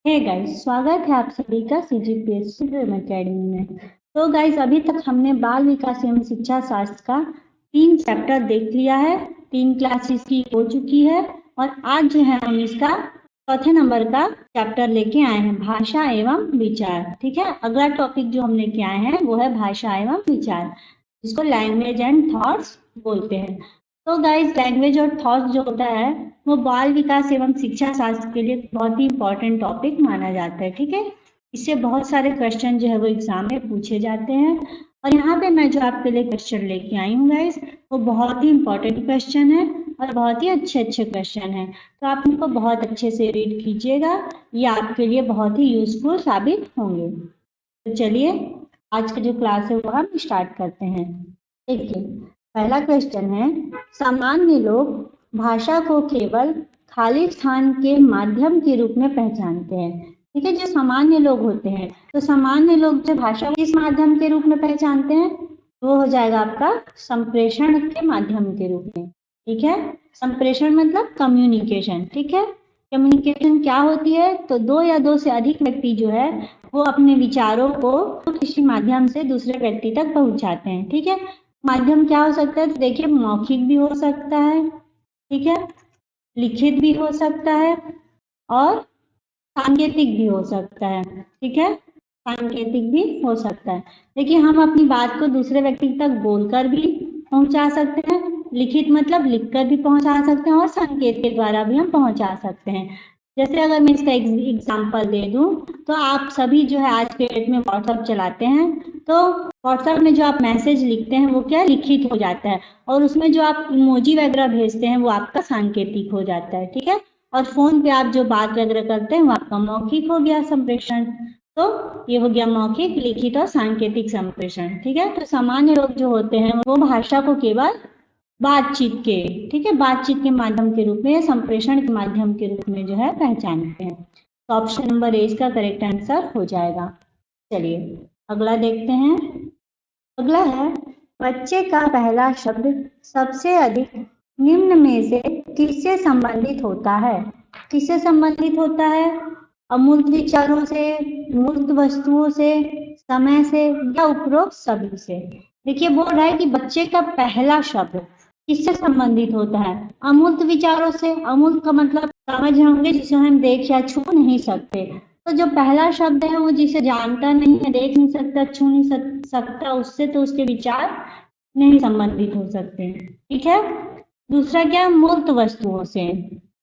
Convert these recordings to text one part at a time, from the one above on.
Hey guys, स्वागत है आप सभी का सीजीपीएससी ड्रीम एकेडमी में। तो गाइस, अभी तक हमने बाल विकास एवं शिक्षा शास्त्र का 3 चैप्टर देख लिया है। 3 क्लासेस की हो चुकी है और आज जो है हम इसका चौथे नंबर का चैप्टर लेके आए हैं, भाषा एवं विचार। ठीक है, अगला टॉपिक जो हम लेके आए हैं वो है भाषा एवं विचार, जिसको लैंग्वेज एंड थॉट्स बोलते हैं। तो गाइस, लैंग्वेज और थॉट्स जो होता है वो बाल विकास एवं शिक्षा शास्त्र के लिए बहुत ही इंपॉर्टेंट टॉपिक माना जाता है। ठीक है, इससे बहुत सारे क्वेश्चन जो है वो एग्जाम में पूछे जाते हैं और यहाँ पे मैं जो आपके लिए क्वेश्चन लेके आई हूँ गाइस, वो बहुत ही इंपॉर्टेंट क्वेश्चन है और बहुत ही अच्छे अच्छे क्वेश्चन है। तो आप इनको बहुत अच्छे से रीड कीजिएगा, ये आपके लिए बहुत ही यूजफुल साबित होंगे। तो चलिए आज का जो क्लास है वो हम स्टार्ट करते हैं। देखिए, पहला क्वेश्चन है, सामान्य लोग भाषा को केवल खाली स्थान के माध्यम के रूप में पहचानते हैं। ठीक है, जो सामान्य लोग होते हैं, तो सामान्य लोग जो भाषा को किस माध्यम के रूप में पहचानते हैं, वो हो जाएगा आपका संप्रेषण के माध्यम के रूप में। ठीक है, संप्रेषण मतलब कम्युनिकेशन। ठीक है, कम्युनिकेशन क्या होती है, तो दो या दो से अधिक व्यक्ति जो है वो अपने विचारों को किसी माध्यम से दूसरे व्यक्ति तक पहुंचाते हैं। ठीक है, माध्यम क्या हो सकता है, तो देखिए मौखिक भी हो सकता है, ठीक है, लिखित भी हो सकता है और सांकेतिक भी हो सकता है। ठीक है, सांकेतिक भी हो सकता है। देखिए, हम अपनी बात को दूसरे व्यक्ति तक बोलकर भी पहुंचा सकते हैं, लिखित मतलब लिखकर भी पहुंचा सकते हैं और संकेत के द्वारा भी हम पहुंचा सकते हैं। जैसे अगर मैं इसका एग्जाम्पल दे दूं, तो आप सभी जो है आज के डेट में व्हाट्सएप चलाते हैं, तो व्हाट्सएप में जो आप मैसेज लिखते हैं वो क्या लिखित हो जाता है और उसमें जो आप इमोजी वगैरह भेजते हैं वो आपका सांकेतिक हो जाता है। ठीक है, और फोन पे आप जो बात वगैरह करते हैं वो आपका मौखिक हो गया संप्रेषण। तो ये हो गया मौखिक, लिखित और सांकेतिक संप्रेषण। ठीक है, तो सामान्य लोग जो होते हैं वो भाषा को केवल बातचीत के, ठीक है, बातचीत के माध्यम के रूप में, संप्रेषण के माध्यम के रूप में जो है पहचानते हैं। तो ऑप्शन नंबर ए इसका करेक्ट आंसर हो जाएगा। चलिए अगला देखते हैं। अगला है, बच्चे का पहला शब्द सबसे अधिक निम्न में से किससे संबंधित होता है? किससे संबंधित होता है? अमूर्त विचारों से, मूर्त वस्तुओं से, समय से या उपरोक्त सभी से? देखिए, बोल रहा है कि बच्चे का पहला शब्द किससे संबंधित होता है? अमूर्त विचारों से। अमूर्त का मतलब समझ होंगे जिसे हम देख या छू नहीं सकते। तो जो पहला शब्द है वो जिसे जानता नहीं है, देख नहीं सकता, छू नहीं सकता, उससे तो उसके विचार नहीं संबंधित हो सकते। ठीक है, दूसरा क्या, मूर्त वस्तुओं से।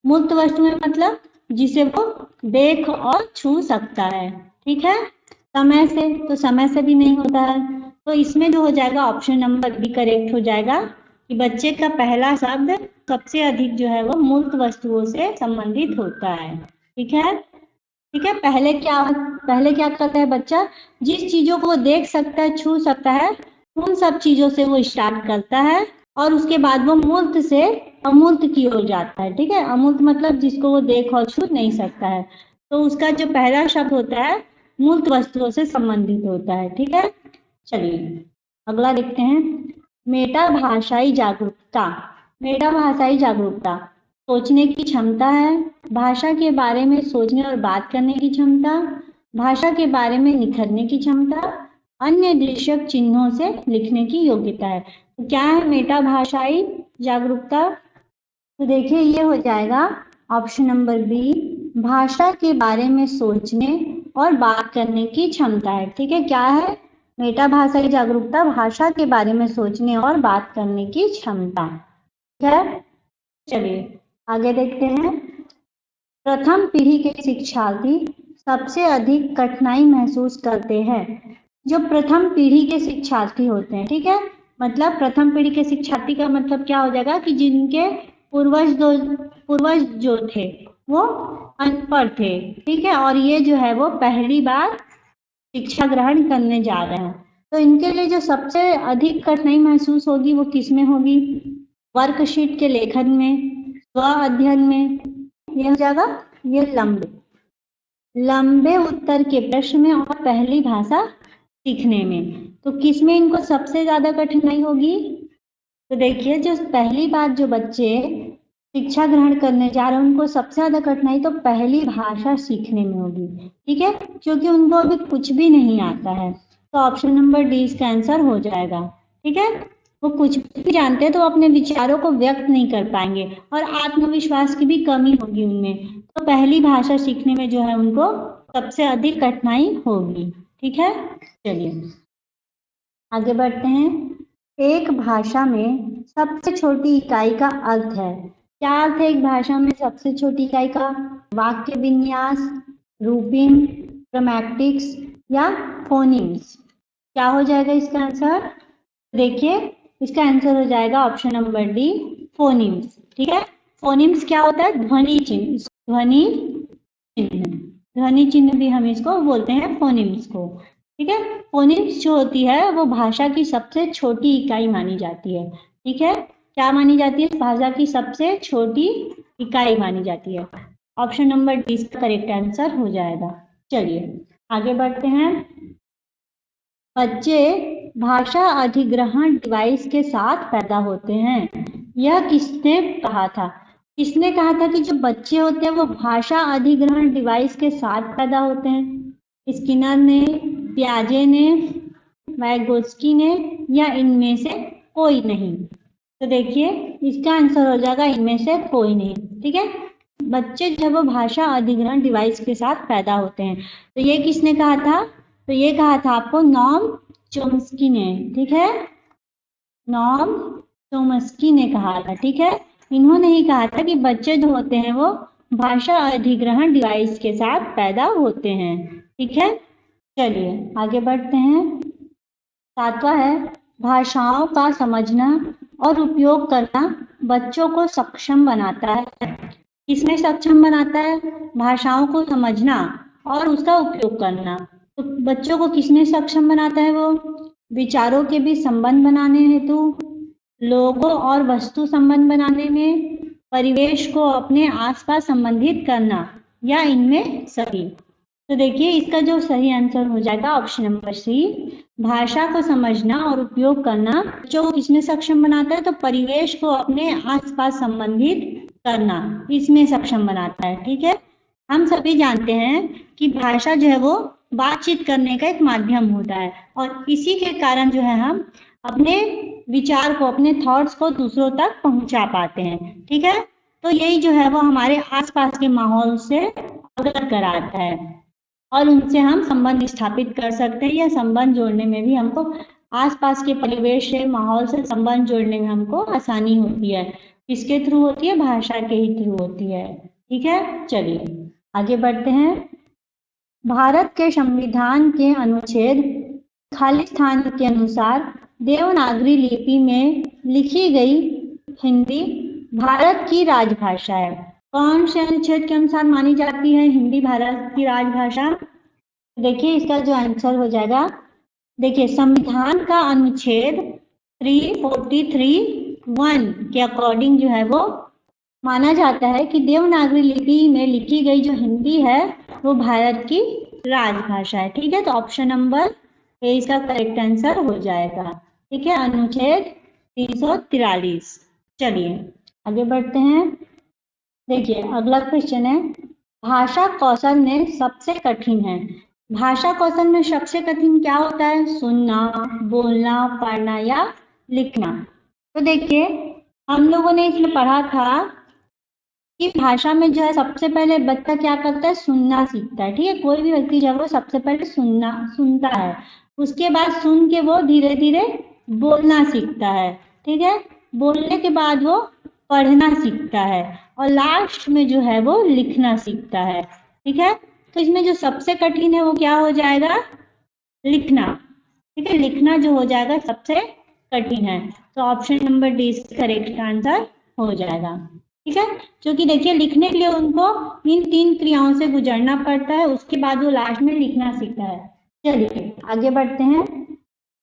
मूर्त वस्तुएं मतलब जिसे वो देख और छू सकता है। ठीक है, समय से, तो समय से भी नहीं होता है। तो इसमें जो हो जाएगा ऑप्शन नंबर बी करेक्ट हो जाएगा कि बच्चे का पहला शब्द सबसे अधिक जो है वो मूर्त वस्तुओं से संबंधित होता है। ठीक है, ठीक है, पहले क्या करता है बच्चा, जिस चीजों को वो देख सकता है, छू सकता है, उन सब चीजों से वो स्टार्ट करता है और उसके बाद वो मूर्त से अमूर्त की ओर जाता है। ठीक है, अमूर्त मतलब जिसको वो देख और छू नहीं सकता है, तो उसका जो पहला शब्द होता है मूर्त वस्तुओं से संबंधित होता है। ठीक है, चलिए अगला देखते हैं। मेटा भाषाई जागरूकता। मेटा भाषाई जागरूकता सोचने की क्षमता है, भाषा के बारे में सोचने और बात करने की क्षमता, भाषा के बारे में निखरने की क्षमता, अन्य दृश्यक चिन्हों से लिखने की योग्यता है। तो क्या है मेटा भाषाई जागरूकता? तो देखिए ये हो जाएगा ऑप्शन नंबर बी, भाषा के बारे में सोचने और बात करने की क्षमता है। ठीक है, क्या है मेटा भाषाई जागरूकता? भाषा के बारे में सोचने और बात करने की क्षमता। ठीक है, चलिए आगे देखते हैं। प्रथम पीढ़ी के शिक्षार्थी सबसे अधिक कठिनाई महसूस करते हैं। जो प्रथम पीढ़ी के शिक्षार्थी होते हैं, ठीक है, मतलब प्रथम पीढ़ी के शिक्षार्थी का मतलब क्या हो जाएगा कि जिनके पूर्वज जो थे वो अनपढ़ थे। ठीक है, और ये जो है वो पहली बार शिक्षा ग्रहण करने जा रहे हैं, तो इनके लिए जो सबसे अधिक कठिनाई महसूस होगी वो किस में होगी? वर्कशीट के लेखन में, स्व अध्ययन में, ये हो जाएगा ये लंबे उत्तर के प्रश्न में और पहली भाषा सीखने में। तो किस में इनको सबसे ज्यादा कठिनाई होगी? तो देखिए, जो पहली बार जो बच्चे शिक्षा ग्रहण करने जा रहे हैं उनको सबसे ज्यादा कठिनाई तो पहली भाषा सीखने में होगी, ठीक है, क्योंकि उनको अभी कुछ भी नहीं आता है। तो ऑप्शन नंबर डी इसका आंसर हो जाएगा, ठीक है। वो कुछ भी जानते हैं तो अपने विचारों को व्यक्त नहीं कर पाएंगे और आत्मविश्वास की भी कमी होगी उनमें, तो पहली भाषा सीखने में जो है उनको सबसे अधिक कठिनाई होगी, ठीक है। चलिए आगे बढ़ते हैं। एक भाषा में सबसे छोटी इकाई का अर्थ है, क्या अर्थ है एक भाषा में सबसे छोटी इकाई का? वाक्य विन्यास, रूपिन, ग्रामेटिक्स या फोनिम्स? क्या हो जाएगा इसका आंसर? देखिए इसका आंसर हो जाएगा ऑप्शन नंबर डी, फोनिम्स, ठीक है। फोनिम्स क्या होता है? ध्वनि चिन्ह, ध्वनि चिन्ह, ध्वनि चिन्ह भी हम इसको बोलते हैं फोनिम्स को, ठीक है। फोनिम्स जो होती है वो भाषा की सबसे छोटी इकाई मानी जाती है, ठीक है। क्या मानी जाती है? भाषा की सबसे छोटी इकाई मानी जाती है। ऑप्शन नंबर डी इसका करेक्ट आंसर हो जाएगा। चलिए आगे बढ़ते हैं। बच्चे भाषा अधिग्रहण डिवाइस के साथ पैदा होते हैं, यह किसने कहा था? किसने कहा था कि जो बच्चे होते हैं वो भाषा अधिग्रहण डिवाइस के साथ पैदा होते हैं? स्किनर ने, पियाजे ने, वाइगोत्स्की ने या इनमें से कोई नहीं? तो देखिए इसका आंसर हो जाएगा इनमें से कोई नहीं, ठीक है। बच्चे जब भाषा अधिग्रहण डिवाइस के साथ पैदा होते हैं, तो ये किसने कहा था? तो ये कहा था आपको नॉम चोम्स्की ने, ठीक है। नॉम चोम्स्की ने कहा था, ठीक है। इन्होंने ही कहा था कि बच्चे जो होते हैं वो भाषा अधिग्रहण डिवाइस के साथ पैदा होते हैं, ठीक है। चलिए आगे बढ़ते हैं। सातवां है, भाषाओं का समझना और उपयोग करना बच्चों को सक्षम बनाता है। किसमें सक्षम बनाता है? भाषाओं को समझना और उसका उपयोग करना। तो बच्चों को किसमें सक्षम बनाता है? वो विचारों के बीच संबंध बनाने हेतु, लोगों और वस्तु संबंध बनाने में, परिवेश को अपने आसपास संबंधित करना या इनमें सभी? तो देखिए इसका जो सही आंसर हो जाएगा ऑप्शन नंबर सी, भाषा को समझना और उपयोग करना बच्चों को किसमें सक्षम बनाता है? तो परिवेश को अपने आसपास संबंधित करना, इसमें सक्षम बनाता है, ठीक है। हम सभी जानते हैं कि भाषा जो है वो बातचीत करने का एक माध्यम होता है और इसी के कारण जो है हम अपने विचार को, अपने थॉट्स को दूसरों तक पहुंचा पाते हैं, ठीक है। तो यही जो है वो हमारे आसपास के माहौल से अवगत कराता है और उनसे हम संबंध स्थापित कर सकते हैं या संबंध जोड़ने में भी हमको आसपास के परिवेश से, माहौल से संबंध जोड़ने में हमको आसानी होती है। किसके थ्रू होती है? भाषा के ही थ्रू होती है, ठीक है। चलिए आगे बढ़ते हैं। भारत के संविधान के अनुच्छेद खालिस्तान के अनुसार देवनागरी लिपि में लिखी गई हिंदी भारत की राजभाषा है। कौन से अनुच्छेद के अनुसार मानी जाती है हिंदी भारत की राजभाषा? देखिए इसका जो आंसर हो जाएगा, देखिए संविधान का अनुच्छेद 343(1) के अकॉर्डिंग जो है वो माना जाता है कि देवनागरी लिपि में लिखी गई जो हिंदी है वो भारत की राजभाषा है, ठीक है। तो ऑप्शन नंबर ए इसका करेक्ट आंसर हो जाएगा, ठीक है, अनुच्छेद 343। चलिए आगे बढ़ते हैं। देखिए अगला क्वेश्चन है, भाषा कौशल में सबसे कठिन है। भाषा कौशल में सबसे कठिन क्या होता है? सुनना, बोलना, पढ़ना या लिखना? तो देखिए हम लोगों ने इसमें पढ़ा था कि भाषा में जो है सबसे पहले बच्चा क्या करता है? सुनना सीखता है, ठीक है। कोई भी व्यक्ति जब वो सबसे पहले सुनता है, उसके बाद सुन के वो धीरे धीरे बोलना सीखता है, ठीक है। बोलने के बाद वो पढ़ना सीखता है और लास्ट में जो है वो लिखना सीखता है, ठीक है। तो इसमें जो सबसे कठिन है वो क्या हो जाएगा? लिखना, ठीक है। लिखना जो हो जाएगा सबसे कठिन है, तो option number D correct answer हो जाएगा, ठीक है। क्योंकि देखिए लिखने के लिए उनको इन 3 क्रियाओं से गुजरना पड़ता है, उसके बाद वो लास्ट में लिखना सीखता है। चलिए आगे बढ़ते हैं।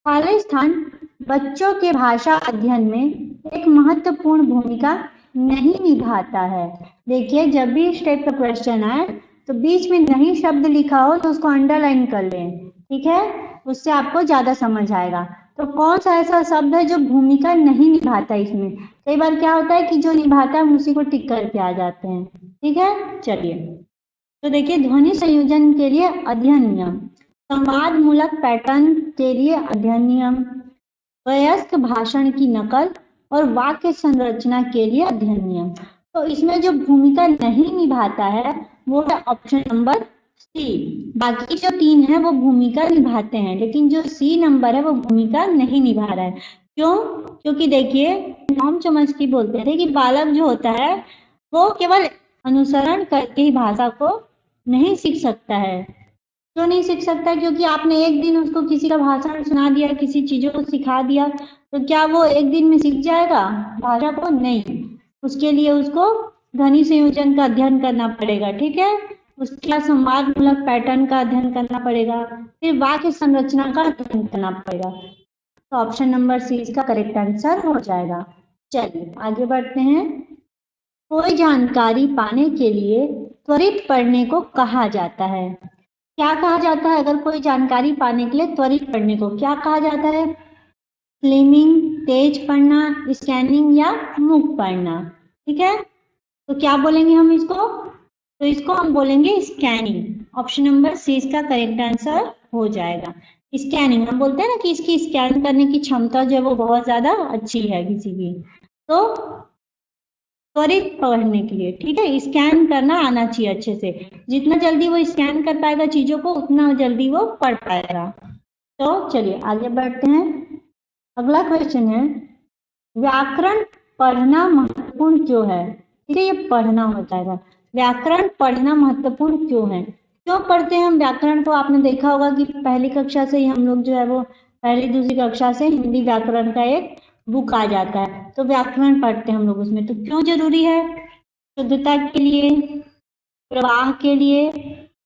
खालिस्तान बच्चों के भाषा अध्ययन में एक महत्वपूर्ण भूमिका नहीं निभाता है। देखिए जब भी इस टाइप का क्वेश्चन आए तो बीच में नहीं शब्द लिखा हो तो उसको अंडरलाइन कर लें, ठीक है, उससे आपको ज्यादा समझ आएगा। तो कौन सा ऐसा शब्द है जो भूमिका नहीं निभाता इसमें? कई बार क्या होता है कि जो निभाता है हम उसी को टिक करके आ जाते हैं। ठीक है, चलिए तो देखिए, ध्वनि संयोजन के लिए अध्ययन नियम, संवाद मूलक पैटर्न के लिए अध्ययन नियम, वयस्क भाषण की नकल और वाक्य संरचना के लिए अध्ययन नियम। तो इसमें जो भूमिका नहीं निभाता है वो है ऑप्शन नंबर सी। बाकी जो 3 है वो भूमिका निभाते हैं, लेकिन जो सी नंबर है वो भूमिका नहीं निभा रहा है। क्यों? क्योंकि देखिए, नॉम चॉम्स्की बोलते थे कि बालक जो होता है वो केवल अनुसरण करके ही भाषा को नहीं सीख सकता है। क्यों नहीं सीख सकता? क्योंकि आपने एक दिन उसको किसी का भाषण सुना दिया, किसी चीजों को सिखा दिया, तो क्या वो एक दिन में सीख जाएगा भाषा को? नहीं, उसके लिए उसको ध्वनि संयोजन का अध्ययन करना पड़ेगा। ठीक है, उसके बाद संवाद मूलक पैटर्न का अध्ययन करना पड़ेगा, फिर वाक्य संरचना का अध्ययन करना पड़ेगा। तो ऑप्शन नंबर सी इसका करेक्ट आंसर हो जाएगा। चलिए आगे बढ़ते हैं। कोई जानकारी पाने के लिए त्वरित पढ़ने को कहा जाता है। क्या कहा जाता है? अगर कोई जानकारी पाने के लिए त्वरित पढ़ने को क्या कहा जाता है? फ्लेमिंग, तेज पढ़ना, स्कैनिंग या मूक पढ़ना। ठीक है, तो क्या बोलेंगे हम इसको? तो इसको हम बोलेंगे स्कैनिंग। ऑप्शन नंबर सी इसका करेक्ट आंसर हो जाएगा। स्कैनिंग, हम बोलते हैं ना कि इसकी स्कैन करने की क्षमता जो है वो बहुत ज्यादा अच्छी है किसी की, तो त्वरित पढ़ने के लिए। ठीक है, स्कैन करना आना चाहिए अच्छे से, जितना जल्दी वो स्कैन कर पाएगा चीजों को उतना जल्दी वो पढ़ पाएगा। तो चलिए आगे बढ़ते हैं। अगला क्वेश्चन है, व्याकरण पढ़ना महत्वपूर्ण क्यों है? ठीक है, ये पढ़ना होता है। व्याकरण पढ़ना महत्वपूर्ण क्यों है? क्यों पढ़ते हैं हम व्याकरण को? आपने देखा होगा कि पहली कक्षा से ही हम लोग जो है वो पहली दूसरी कक्षा से हिंदी व्याकरण का एक बुक आ जाता है, तो व्याकरण पढ़ते हैं हम लोग उसमें। तो क्यों जरूरी है? शुद्धता के लिए, प्रवाह के लिए,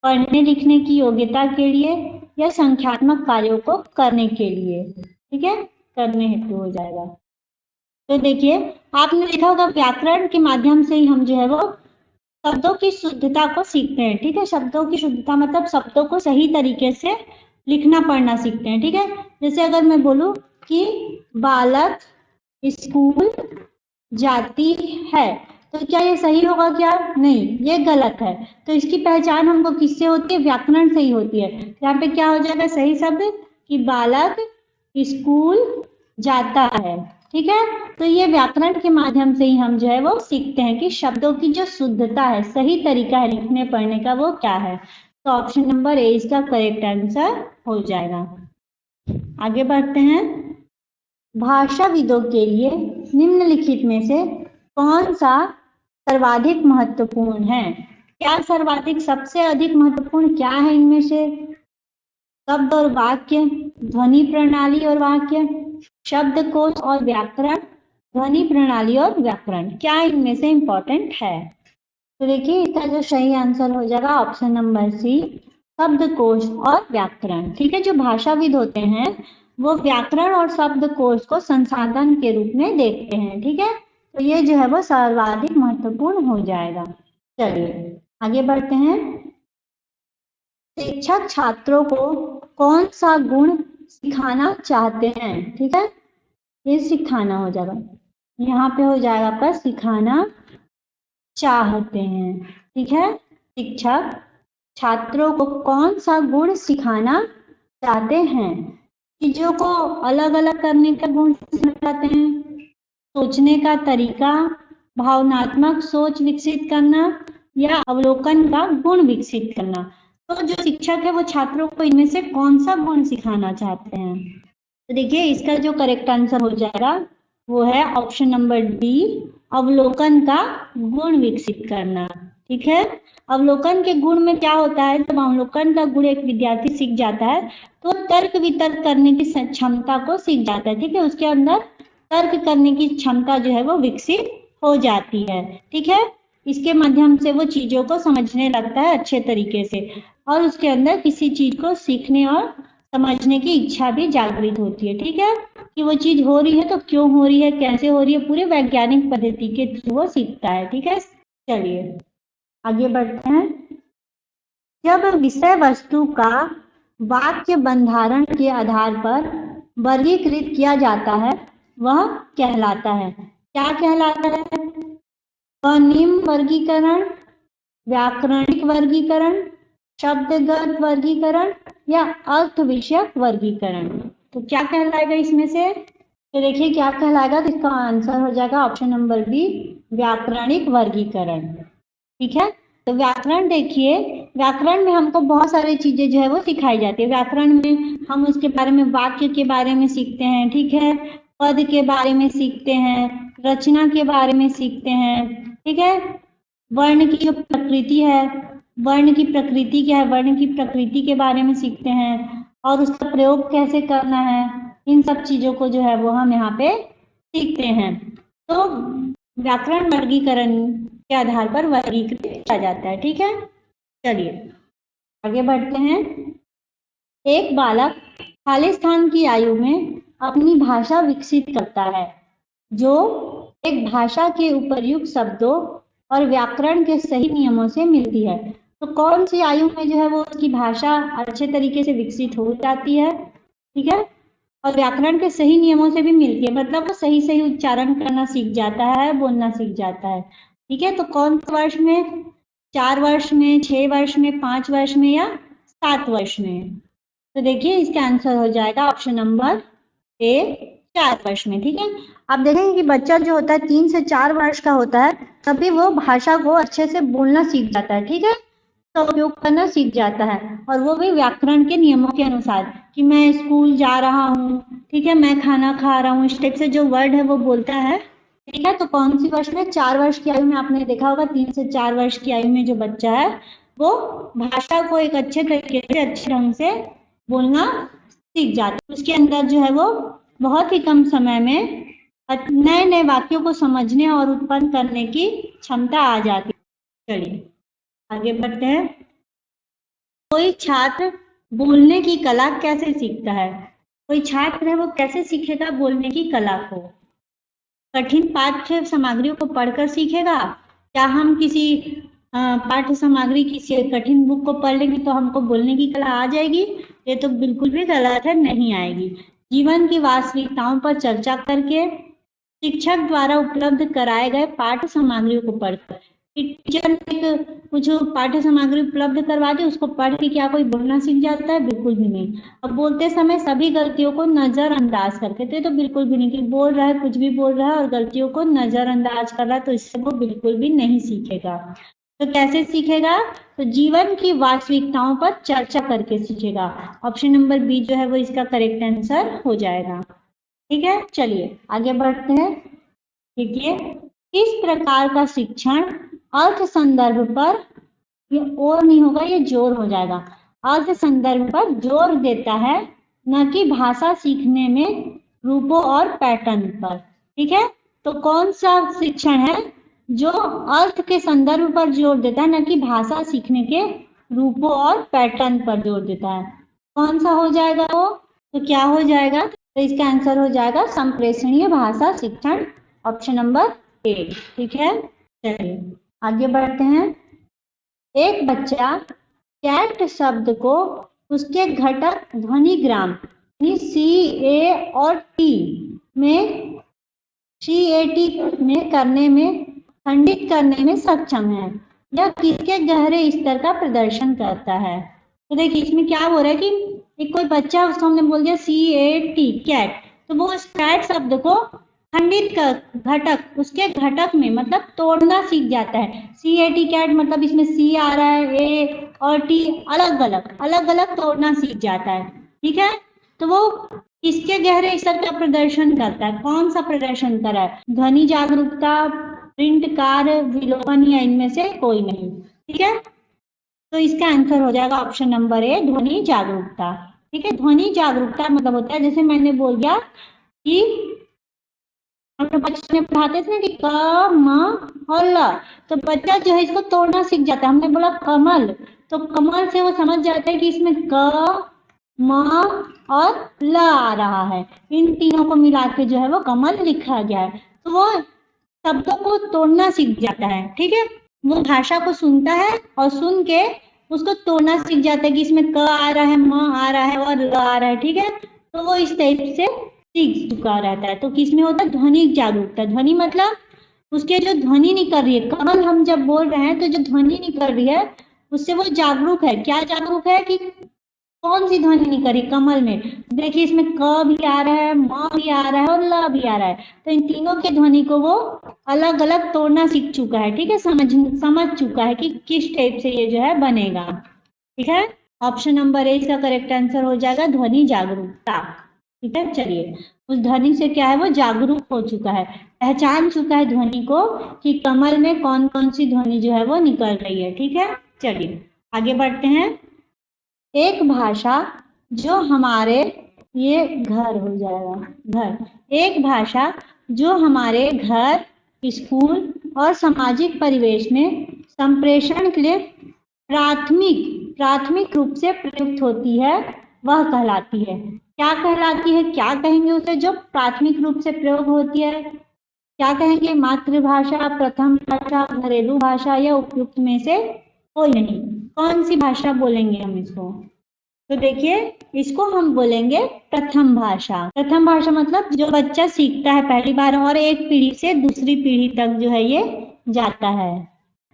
पढ़ने लिखने की योग्यता के लिए, या संख्यात्मक कार्यों को करने के लिए। ठीक है, करने हेतु हो जाएगा। तो देखिए, आपने देखा होगा व्याकरण के माध्यम से ही हम जो है वो शब्दों की शुद्धता को सीखते हैं। ठीक है, शब्दों की शुद्धता मतलब शब्दों को सही तरीके से लिखना पढ़ना सीखते हैं। ठीक है, जैसे अगर मैं बोलूं कि बालक स्कूल जाती है, तो क्या ये सही होगा? क्या नहीं, ये गलत है। तो इसकी पहचान हमको किससे होती है? व्याकरण से ही होती है। यहाँ पे क्या हो जाएगा सही शब्द? कि बालक स्कूल जाता है। ठीक है, तो ये व्याकरण के माध्यम से ही हम जो है वो सीखते हैं कि शब्दों की जो शुद्धता है, सही तरीका है लिखने पढ़ने का, वो क्या है। तो ऑप्शन नंबर ए इसका करेक्ट आंसर हो जाएगा। आगे बढ़ते हैं। भाषाविदों के लिए निम्नलिखित में से कौन सा सर्वाधिक महत्वपूर्ण है? क्या सर्वाधिक, सबसे अधिक महत्वपूर्ण क्या है इनमें से? शब्द और वाक्य, ध्वनि प्रणाली और वाक्य, शब्दकोश और व्याकरण, ध्वनि प्रणाली और व्याकरण, क्या इनमें से इंपॉर्टेंट है? तो देखिए, इसका जो सही आंसर हो जाएगा ऑप्शन नंबर सी, शब्दकोश और व्याकरण। ठीक है, जो भाषाविद होते हैं वो व्याकरण और शब्दकोश को संसाधन के रूप में देखते हैं। ठीक है, तो ये जो है वो सर्वाधिक महत्वपूर्ण हो जाएगा। चलिए आगे बढ़ते हैं। शिक्षक छात्रों को कौन सा गुण सिखाना चाहते हैं? ठीक है, ये सिखाना हो जाएगा, यहाँ पे हो जाएगा आपका सिखाना चाहते हैं। ठीक है, शिक्षक छात्रों को कौन सा गुण सिखाना चाहते हैं? चीजों को अलग अलग करने का गुण सिखाना चाहते हैं, सोचने का तरीका, भावनात्मक सोच विकसित करना, या अवलोकन का गुण विकसित करना। तो जो शिक्षक है वो छात्रों को इनमें से कौन सा गुण सिखाना चाहते हैं? तो देखिए, इसका जो करेक्ट आंसर हो जाएगा वो है ऑप्शन नंबर डी, अवलोकन का गुण विकसित करना। ठीक है, अवलोकन के गुण में क्या होता है? जब अवलोकन का गुण एक विद्यार्थी सीख जाता है तो तर्क वितर्क करने की क्षमता को सीख जाता है। ठीक है, उसके अंदर तर्क करने की क्षमता जो है वो विकसित हो जाती है। ठीक है, इसके माध्यम से वो चीजों को समझने लगता है अच्छे तरीके से, और उसके अंदर किसी चीज को सीखने और समझने की इच्छा भी जागृत होती है। ठीक है, कि वो चीज हो रही है तो क्यों हो रही है, कैसे हो रही है, पूरे वैज्ञानिक पद्धति के थ्रू वो सीखता है। ठीक है, चलिए आगे बढ़ते हैं। जब विषय वस्तु का वाक्य बंधारण के आधार पर वर्गीकृत किया जाता है वह कहलाता है। क्या कहलाता है? स्वनिम वर्गीकरण, व्याकरणिक वर्गीकरण, शब्दगत वर्गीकरण या अर्थ विषयक वर्गीकरण। तो क्या कहलाएगा इसमें से? तो देखिए क्या कहलाएगा, तो इसका आंसर हो जाएगा ऑप्शन नंबर बी, व्याकरणिक वर्गीकरण। ठीक है, तो व्याकरण देखिए, व्याकरण में हमको बहुत सारी चीजें जो है वो सिखाई जाती है। व्याकरण में हम उसके बारे में, वाक्य के बारे में सीखते हैं, ठीक है, पद के बारे में सीखते हैं, रचना के बारे में सीखते हैं, ठीक है, वर्ण की जो प्रकृति है, वर्ण की प्रकृति क्या है, वर्ण की प्रकृति के बारे में सीखते हैं, और उसका प्रयोग कैसे करना है, इन सब चीजों को जो है वो हम यहाँ पे सीखते हैं। तो व्याकरण वर्गीकरण के आधार पर वर्गीकृत किया जाता है। ठीक है, चलिए आगे बढ़ते हैं। एक बालक खालिस्तान की आयु में अपनी भाषा विकसित करता है जो एक भाषा के उपर्युक्त शब्दों और व्याकरण के सही नियमों से मिलती है। तो कौन सी आयु में जो है वो उसकी भाषा अच्छे तरीके से विकसित हो जाती है, ठीक है, और व्याकरण के सही नियमों से भी मिलती है, मतलब वो सही सही उच्चारण करना सीख जाता है, बोलना सीख जाता है। ठीक है, तो कौन से वर्ष में? 4 वर्ष में, 6 वर्ष में, 5 वर्ष में या 7 वर्ष में? तो देखिए इसका आंसर हो जाएगा ऑप्शन नंबर ए, 4 वर्ष में। ठीक है, आप देखेंगे कि बच्चा जो होता है 3 से 4 वर्ष का होता है, तभी वो भाषा को अच्छे से बोलना सीख जाता है, ठीक है, तो उपयोग करना सीख जाता है, और वो भी व्याकरण के नियमों के अनुसार, कि मैं स्कूल जा रहा हूँ, ठीक है, मैं खाना खा रहा हूँ, इस टाइप से जो वर्ड है वो बोलता है। ठीक है, तो कौन सी वर्ष में? 4 वर्ष की आयु में। आपने देखा होगा 3 से 4 वर्ष की आयु में जो बच्चा है वो भाषा को एक अच्छे तरीके से, अच्छे ढंग से बोलना सीख जाता है। उसके अंदर जो है वो बहुत ही कम समय में नए नए वाक्यों को समझने और उत्पन्न करने की क्षमता आ जाती है। चलिए आगे बढ़ते हैं। कोई छात्र बोलने की कला कैसे सीखता है? कोई छात्र है वो कैसे सीखेगा बोलने की कला को? कठिन पाठ्य सामग्रियों को पढ़कर सीखेगा? क्या हम किसी पाठ्य सामग्री की कठिन बुक को पढ़ लेंगे तो हमको बोलने की कला आ जाएगी? ये तो बिल्कुल भी गलत है, नहीं आएगी। जीवन की वास्तविकताओं पर चर्चा करके, शिक्षक द्वारा उपलब्ध कराए गए पाठ्य सामग्रियों को पढ़कर। टीचर ने कुछ पाठ्य सामग्री उपलब्ध करवा दी, उसको पढ़ के क्या कोई बोलना सीख जाता है? बिल्कुल भी नहीं। अब बोलते समय सभी गलतियों को नजरअंदाज करके, तो बिल्कुल भी नहीं, कि बोल रहा है, कुछ भी बोल रहा है और गलतियों को नजरअंदाज कर रहा है, तो इससे वो बिल्कुल भी नहीं सीखेगा। तो कैसे सीखेगा? तो जीवन की वास्तविकताओं पर चर्चा करके सीखेगा। ऑप्शन नंबर बी जो है वो इसका करेक्ट आंसर हो जाएगा। ठीक है, चलिए आगे बढ़ते हैं। देखिए, इस प्रकार का शिक्षण अर्थ संदर्भ पर, ये और नहीं होगा, ये जोर हो जाएगा, अर्थ संदर्भ पर जोर देता है, न कि भाषा सीखने में रूपों और पैटर्न पर। ठीक है, तो कौन सा शिक्षण है जो अर्थ के संदर्भ पर जोर देता है, न कि भाषा सीखने के रूपों और पैटर्न पर जोर देता है? कौन सा हो जाएगा वो? तो क्या हो जाएगा? तो इसका आंसर हो जाएगा संप्रेषणीय भाषा शिक्षण, ऑप्शन नंबर ए। ठीक है, चलिए आगे बढ़ते हैं। एक बच्चा कैट शब्द को उसके घटक ध्वनिग्राम सी ए और टी में करने में, खंडित करने में सक्षम है। यह किसके गहरे स्तर का प्रदर्शन करता है? तो देखिए इसमें क्या हो रहा है कि एक कोई बच्चा, उसको हमने बोल दिया CAT कैट, तो वो उस कैट शब्द को खंडित कर घटक, उसके घटक में मतलब तोड़ना सीख जाता है। CAT कैट मतलब इसमें C आ रहा है, A और T अलग अलग तोड़ना सीख जाता है। ठीक है, तो वो किसके गहरे स्तर का प्रदर्शन करता है? कौन सा प्रदर्शन कर रहा है? ध्वनि जागरूकता, प्रिंट कार्य, विलोपन, या इनमें से कोई नहीं। ठीक है, तो इसका आंसर हो जाएगा ऑप्शन नंबर ए, ध्वनि जागरूकता। ठीक है, ध्वनि जागरूकता मतलब होता है, जैसे मैंने बोल दिया कि हम लोग बचपन में पढ़ाते थे ना कि क म और ल, तो बच्चा जो है इसको तोड़ना सीख जाता है। हमने बोला कमल, तो कमल से वो समझ जाता है कि इसमें क म और ल आ रहा है, इन तीनों को मिला के जो है वो कमल लिखा गया है, तो वो शब्दों को तोड़ना सीख जाता है। ठीक है, वो भाषा को सुनता है और सुन के उसको तोड़ना सीख जाता है कि इसमें क आ रहा है, म आ रहा है और ल आ रहा है। ठीक है, तो वो इस टाइप से सीख चुका रहता है। तो किसमें होता है? ध्वनिक जागरूकता। ध्वनि मतलब उसके जो ध्वनि निकल रही है, कमल हम जब बोल रहे हैं तो जो ध्वनि निकल रही है उससे वो जागरूक है। क्या जागरूक है कि कौन सी ध्वनि निकल रही कमल में? देखिए इसमें क भी आ रहा है, म भी आ रहा है और ल भी आ रहा है। तो इन तीनों के ध्वनि को वो अलग अलग तोड़ना सीख चुका है। ठीक है, समझ चुका है कि किस टाइप से ये जो है बनेगा। ठीक है, ऑप्शन नंबर ए इसका करेक्ट आंसर हो जाएगा ध्वनि जागरूकता। ठीक है, चलिए उस ध्वनि से क्या है, वो जागरूक हो चुका है, पहचान चुका है ध्वनि को कि कमल में कौन कौन सी ध्वनि जो है वो निकल रही है। ठीक है, चलिए आगे बढ़ते हैं। एक भाषा जो हमारे, ये घर हो जाएगा, घर। एक भाषा जो हमारे घर, स्कूल और सामाजिक परिवेश में संप्रेषण के लिए प्राथमिक रूप से प्रयुक्त होती है, वह कहलाती है। क्या कहलाती है? क्या कहेंगे उसे जो प्राथमिक रूप से प्रयोग होती है? क्या कहेंगे? मातृभाषा, प्रथम भाषा, घरेलू भाषा या उपयुक्त में से कोई नहीं। कौन सी भाषा बोलेंगे हम इसको? तो देखिए इसको हम बोलेंगे प्रथम भाषा। प्रथम भाषा मतलब जो बच्चा सीखता है पहली बार और एक पीढ़ी से दूसरी पीढ़ी तक जो है ये जाता है,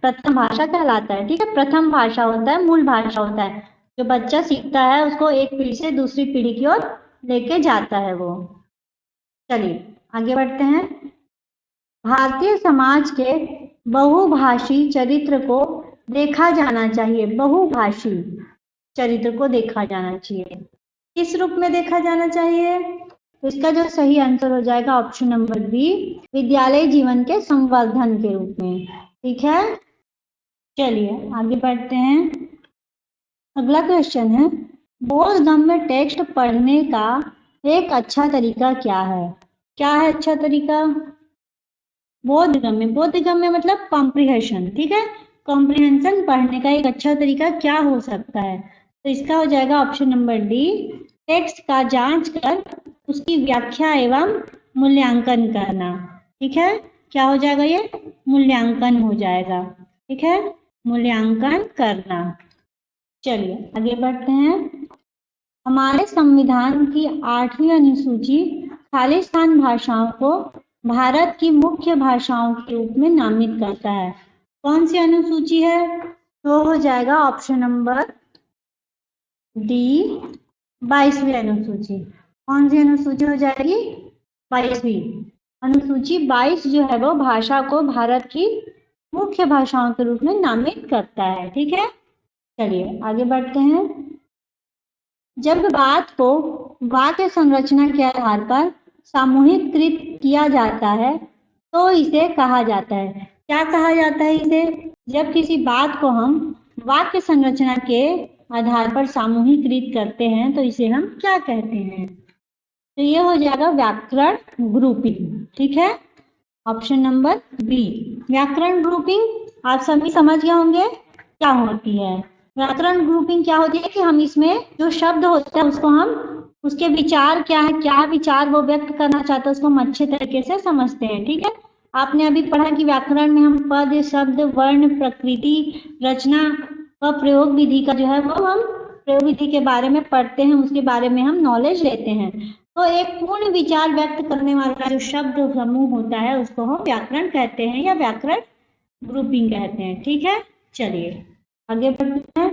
प्रथम भाषा कहलाता है। ठीक है, प्रथम भाषा होता है, मूल भाषा होता है, जो बच्चा सीखता है उसको एक पीढ़ी से दूसरी पीढ़ी की ओर लेके जाता है वो। चलिए आगे बढ़ते हैं। भारतीय समाज के बहुभाषी चरित्र को देखा जाना चाहिए। बहुभाषी चरित्र को देखा जाना चाहिए। किस रूप में देखा जाना चाहिए? तो इसका जो सही आंसर हो जाएगा ऑप्शन नंबर बी, विद्यालय जीवन के संवर्धन के रूप में। ठीक है, चलिए आगे बढ़ते हैं। अगला क्वेश्चन है, बोधगम्य टेक्स्ट पढ़ने का एक अच्छा तरीका क्या है? क्या है अच्छा तरीका? बोधगम्य मतलब कॉम्प्रिहेंशन। ठीक है, कॉम्प्रिहेंशन पढ़ने का एक अच्छा तरीका क्या हो सकता है? तो इसका हो जाएगा ऑप्शन नंबर डी, टेक्स्ट का जांच कर उसकी व्याख्या एवं मूल्यांकन करना। ठीक है, क्या हो जाएगा? ये मूल्यांकन हो जाएगा। ठीक है, मूल्यांकन करना। चलिए आगे बढ़ते हैं। हमारे संविधान की 8वीं अनुसूची खालिस्तान भाषाओं को भारत की मुख्य भाषाओं के रूप में नामित करता है। कौन सी अनुसूची है? तो हो जाएगा ऑप्शन नंबर डी, 22वीं अनुसूची। कौन सी अनुसूची हो जाएगी? 22वीं अनुसूची। 22 जो है वो भाषा को भारत की मुख्य भाषाओं के रूप में नामित करता है। ठीक है, चलिए आगे बढ़ते हैं। जब बात को वाक्य संरचना के आधार पर सामूहिकृत किया जाता है तो इसे कहा जाता है। क्या कहा जाता है इसे? जब किसी बात को हम वाक्य संरचना के आधार पर सामूहिकृत करते हैं तो इसे हम क्या कहते हैं? तो ये हो जाएगा व्याकरण ग्रुपिंग। ठीक है, ऑप्शन नंबर बी, व्याकरण ग्रुपिंग। आप सभी समझ गए होंगे क्या होती है व्याकरण ग्रुपिंग। क्या होती है कि हम इसमें जो शब्द होता है उसको हम, उसके विचार क्या है, क्या विचार वो व्यक्त करना चाहते हैं, उसको हम अच्छे तरीके से समझते हैं। ठीक है, आपने अभी पढ़ा कि व्याकरण में हम पद, शब्द, वर्ण, प्रकृति, रचना व प्रयोग विधि का जो है वो हम प्रयोग विधि के बारे में पढ़ते हैं, उसके बारे में हम नॉलेज लेते हैं। तो एक पूर्ण विचार व्यक्त करने वाला जो शब्द समूह होता है उसको हम व्याकरण कहते हैं या व्याकरण ग्रुपिंग कहते हैं। ठीक है, चलिए आगे बढ़ते हैं।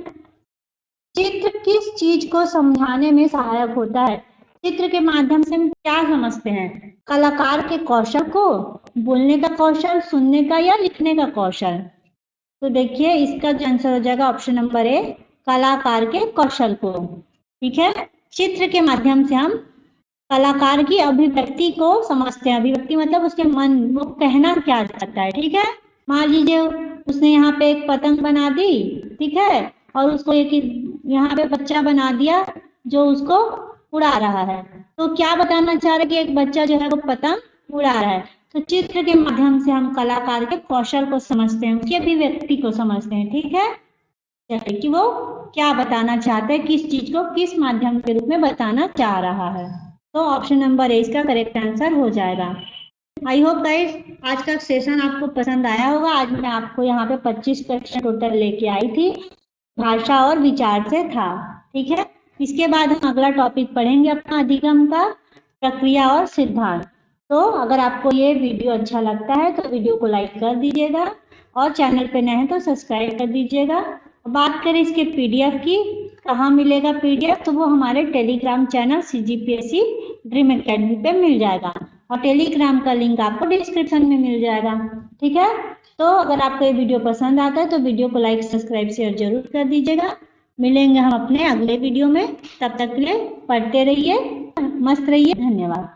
चित्र किस चीज को समझाने में सहायक होता है? चित्र के माध्यम से हम क्या समझते हैं? कलाकार के कौशल को, बोलने का कौशल, सुनने का या लिखने का कौशल? तो देखिए इसका जो आंसर हो जाएगा ऑप्शन नंबर ए, कलाकार के कौशल को। ठीक है, चित्र के माध्यम से हम कलाकार की अभिव्यक्ति को समझते हैं। अभिव्यक्ति मतलब उसके मन, वो कहना क्या चाहता है। ठीक है, मान लीजिए उसने यहाँ पे एक पतंग बना दी, ठीक है, और उसको एक यहाँ पे बच्चा बना दिया जो उसको उड़ा रहा है। तो क्या बताना चाह रहे कि एक बच्चा जो है वो पतंग उड़ा रहा है। तो चित्र के माध्यम से हम कलाकार के कौशल को समझते हैं, उसकी अभिव्यक्ति को समझते हैं। ठीक है, जैसे कि वो क्या बताना चाहते हैं, किस चीज को किस माध्यम के रूप में बताना चाह रहा है। तो ऑप्शन नंबर ए इसका करेक्ट आंसर हो जाएगा। आई होप गाइस आज का सेशन आपको पसंद आया होगा। आज मैं आपको यहाँ पे 25 क्वेश्चन टोटल लेके आई थी, भाषा और विचार से था। ठीक है, इसके बाद हम अगला टॉपिक पढ़ेंगे अपना अधिगम का प्रक्रिया और सिद्धांत। तो अगर आपको ये वीडियो अच्छा लगता है तो वीडियो को लाइक कर दीजिएगा और चैनल पे नए हैं तो सब्सक्राइब कर दीजिएगा। बात करें इसके पीडीएफ की, कहाँ मिलेगा पीडीएफ, तो वो हमारे Telegram channel CGPSC dream academy पे मिल जाएगा और टेलीग्राम का लिंक आपको डिस्क्रिप्शन में मिल जाएगा। ठीक है, तो अगर आपको ये वीडियो पसंद आता है तो वीडियो को लाइक सब्सक्राइब शेयर जरूर कर दीजिएगा। मिलेंगे हम अपने अगले वीडियो में, तब तक के लिए पढ़ते रहिए, मस्त रहिए, धन्यवाद।